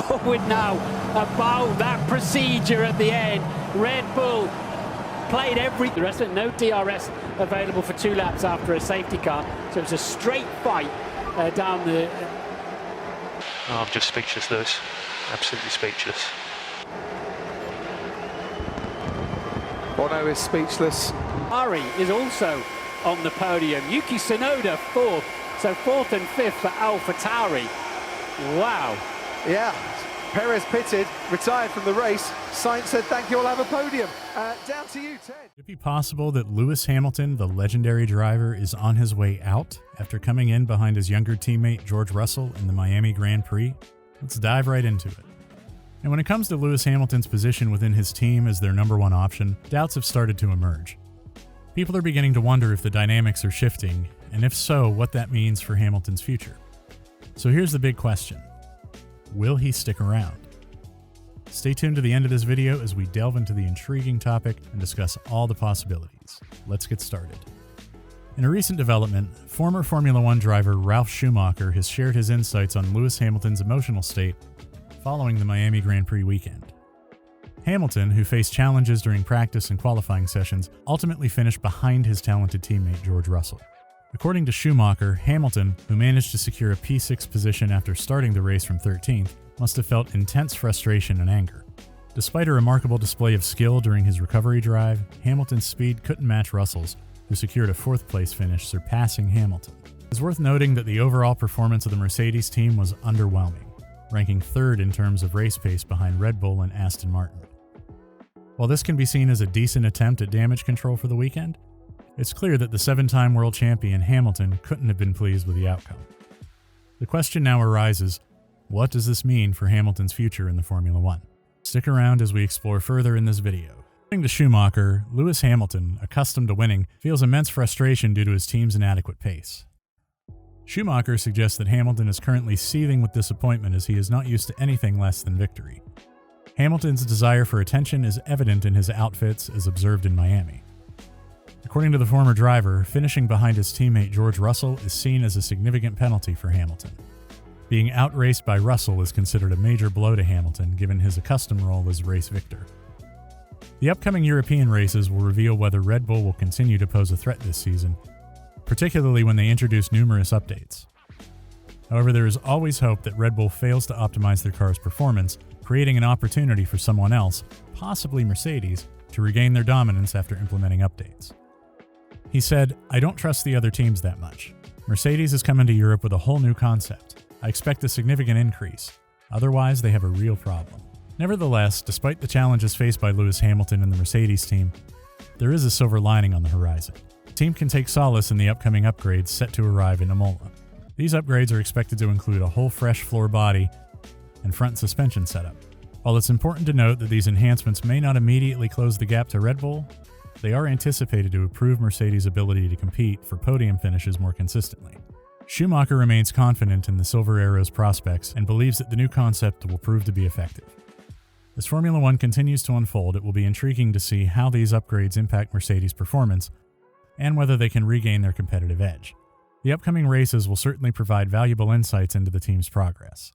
forward now about that procedure at the end. Red Bull played the rest of it, no DRS available for 2 laps after a safety car, so it was a straight fight down the... Oh, I'm just speechless, Lewis. Absolutely speechless. Bono is speechless. Ari is also on the podium. Yuki Tsunoda 4th, so 4th and 5th for AlphaTauri. Wow. Yeah, Perez pitted, retired from the race. Sainz said, thank you, I'll have a podium. Down to you, Ted. Could it be possible that Lewis Hamilton, the legendary driver, is on his way out after coming in behind his younger teammate George Russell in the Miami Grand Prix? Let's dive right into it. And when it comes to Lewis Hamilton's position within his team as their number one option, doubts have started to emerge. People are beginning to wonder if the dynamics are shifting, and if so, what that means for Hamilton's future. So here's the big question. Will he stick around? Stay tuned to the end of this video as we delve into the intriguing topic and discuss all the possibilities. Let's get started. In a recent development, former Formula One driver Ralf Schumacher has shared his insights on Lewis Hamilton's emotional state following the Miami Grand Prix weekend. Hamilton, who faced challenges during practice and qualifying sessions, ultimately finished behind his talented teammate George Russell. According to Schumacher, Hamilton, who managed to secure a P6 position after starting the race from 13th, must have felt intense frustration and anger. Despite a remarkable display of skill during his recovery drive, Hamilton's speed couldn't match Russell's, who secured a 4th place finish, surpassing Hamilton. It's worth noting that the overall performance of the Mercedes team was underwhelming, ranking 3rd in terms of race pace behind Red Bull and Aston Martin. While this can be seen as a decent attempt at damage control for the weekend, it's clear that the 7-time world champion Hamilton couldn't have been pleased with the outcome. The question now arises, what does this mean for Hamilton's future in the Formula One? Stick around as we explore further in this video. According to Schumacher, Lewis Hamilton, accustomed to winning, feels immense frustration due to his team's inadequate pace. Schumacher suggests that Hamilton is currently seething with disappointment as he is not used to anything less than victory. Hamilton's desire for attention is evident in his outfits as observed in Miami. According to the former driver, finishing behind his teammate George Russell is seen as a significant penalty for Hamilton. Being outraced by Russell is considered a major blow to Hamilton given his accustomed role as race victor. The upcoming European races will reveal whether Red Bull will continue to pose a threat this season, particularly when they introduce numerous updates. However, there is always hope that Red Bull fails to optimize their car's performance, creating an opportunity for someone else, possibly Mercedes, to regain their dominance after implementing updates. He said, "I don't trust the other teams that much. Mercedes has come into Europe with a whole new concept. I expect a significant increase. Otherwise, they have a real problem." Nevertheless, despite the challenges faced by Lewis Hamilton and the Mercedes team, there is a silver lining on the horizon. The team can take solace in the upcoming upgrades set to arrive in Imola. These upgrades are expected to include a whole fresh floor body and front suspension setup. While it's important to note that these enhancements may not immediately close the gap to Red Bull, they are anticipated to improve Mercedes' ability to compete for podium finishes more consistently. Schumacher remains confident in the Silver Arrow's prospects and believes that the new concept will prove to be effective. As Formula One continues to unfold, it will be intriguing to see how these upgrades impact Mercedes' performance and whether they can regain their competitive edge. The upcoming races will certainly provide valuable insights into the team's progress.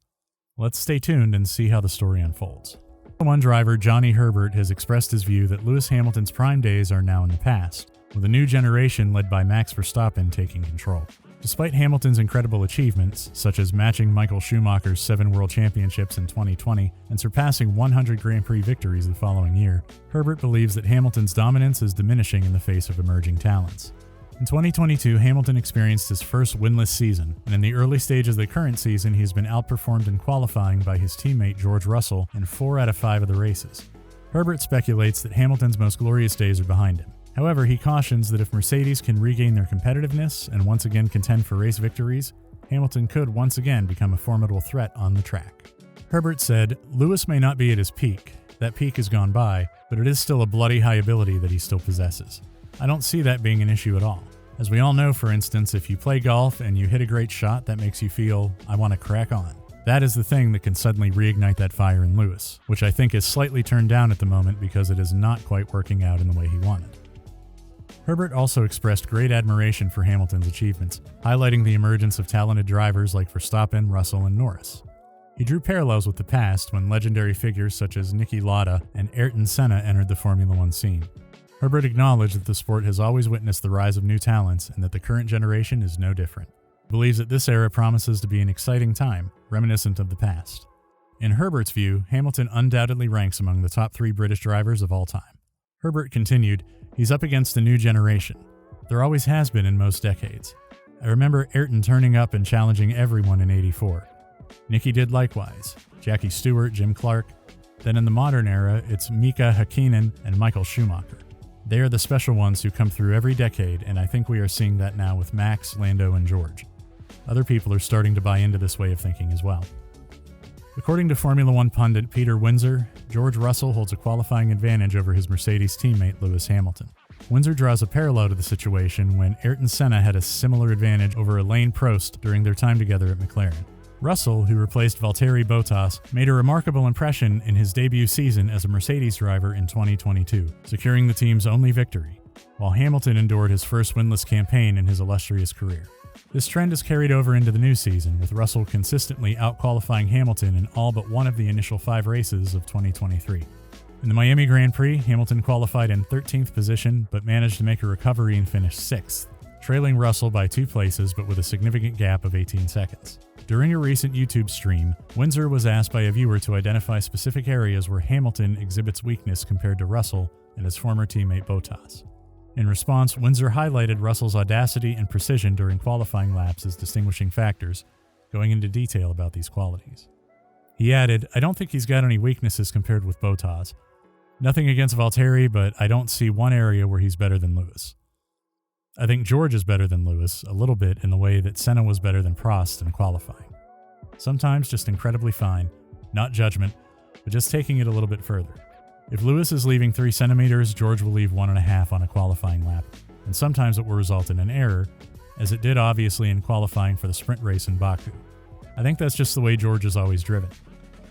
Let's stay tuned and see how the story unfolds. Formula One driver Johnny Herbert has expressed his view that Lewis Hamilton's prime days are now in the past, with a new generation led by Max Verstappen taking control. Despite Hamilton's incredible achievements, such as matching Michael Schumacher's 7 World Championships in 2020 and surpassing 100 Grand Prix victories the following year, Herbert believes that Hamilton's dominance is diminishing in the face of emerging talents. In 2022, Hamilton experienced his first winless season, and in the early stages of the current season, he has been outperformed in qualifying by his teammate George Russell in 4 out of 5 of the races. Herbert speculates that Hamilton's most glorious days are behind him. However, he cautions that if Mercedes can regain their competitiveness and once again contend for race victories, Hamilton could once again become a formidable threat on the track. Herbert said, "Lewis may not be at his peak. That peak has gone by, but it is still a bloody high ability that he still possesses. I don't see that being an issue at all. As we all know, for instance, if you play golf and you hit a great shot that makes you feel, I want to crack on. That is the thing that can suddenly reignite that fire in Lewis, which I think is slightly turned down at the moment because it is not quite working out in the way he wanted." Herbert also expressed great admiration for Hamilton's achievements, highlighting the emergence of talented drivers like Verstappen, Russell, and Norris. He drew parallels with the past when legendary figures such as Niki Lauda and Ayrton Senna entered the Formula One scene. Herbert acknowledged that the sport has always witnessed the rise of new talents and that the current generation is no different. He believes that this era promises to be an exciting time, reminiscent of the past. In Herbert's view, Hamilton undoubtedly ranks among the top 3 British drivers of all time. Herbert continued, "He's up against a new generation. There always has been in most decades. I remember Ayrton turning up and challenging everyone in '84. Niki did likewise, Jackie Stewart, Jim Clark. Then in the modern era, it's Mika Häkkinen and Michael Schumacher. They are the special ones who come through every decade, and I think we are seeing that now with Max, Lando, and George. Other people are starting to buy into this way of thinking as well." According to Formula One pundit Peter Windsor, George Russell holds a qualifying advantage over his Mercedes teammate Lewis Hamilton. Windsor draws a parallel to the situation when Ayrton Senna had a similar advantage over Alain Prost during their time together at McLaren. Russell, who replaced Valtteri Bottas, made a remarkable impression in his debut season as a Mercedes driver in 2022, securing the team's only victory, while Hamilton endured his first winless campaign in his illustrious career. This trend is carried over into the new season, with Russell consistently out-qualifying Hamilton in all but one of the initial 5 races of 2023. In the Miami Grand Prix, Hamilton qualified in 13th position, but managed to make a recovery and finish 6th, trailing Russell by 2 places but with a significant gap of 18 seconds. During a recent YouTube stream, Windsor was asked by a viewer to identify specific areas where Hamilton exhibits weakness compared to Russell and his former teammate Bottas. In response, Windsor highlighted Russell's audacity and precision during qualifying laps as distinguishing factors, going into detail about these qualities. He added, "I don't think he's got any weaknesses compared with Bottas. Nothing against Valtteri, but I don't see one area where he's better than Lewis. I think George is better than Lewis, a little bit in the way that Senna was better than Prost in qualifying. Sometimes just incredibly fine, not judgment, but just taking it a little bit further. If Lewis is leaving 3 centimeters, George will leave 1.5 on a qualifying lap, and sometimes it will result in an error, as it did obviously in qualifying for the sprint race in Baku. I think that's just the way George is always driven.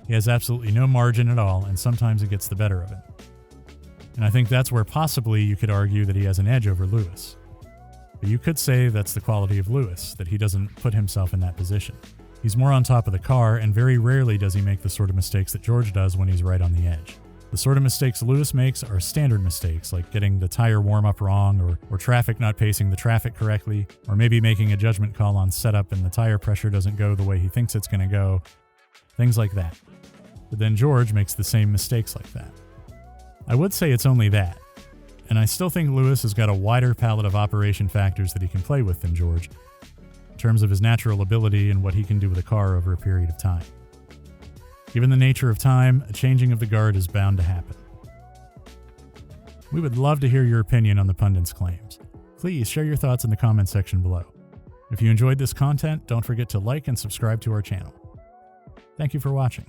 He has absolutely no margin at all, and sometimes it gets the better of him. And I think that's where possibly you could argue that he has an edge over Lewis. But you could say that's the quality of Lewis, that he doesn't put himself in that position. He's more on top of the car, and very rarely does he make the sort of mistakes that George does when he's right on the edge. The sort of mistakes Lewis makes are standard mistakes, like getting the tire warm-up wrong, or traffic not pacing the traffic correctly, or maybe making a judgment call on setup and the tire pressure doesn't go the way he thinks it's going to go. Things like that. But then George makes the same mistakes like that. I would say it's only that. And I still think Lewis has got a wider palette of operation factors that he can play with than George, in terms of his natural ability and what he can do with a car over a period of time. Given the nature of time, a changing of the guard is bound to happen. We would love to hear your opinion on the pundit's claims. Please share your thoughts in the comments section below. If you enjoyed this content, don't forget to like and subscribe to our channel. Thank you for watching.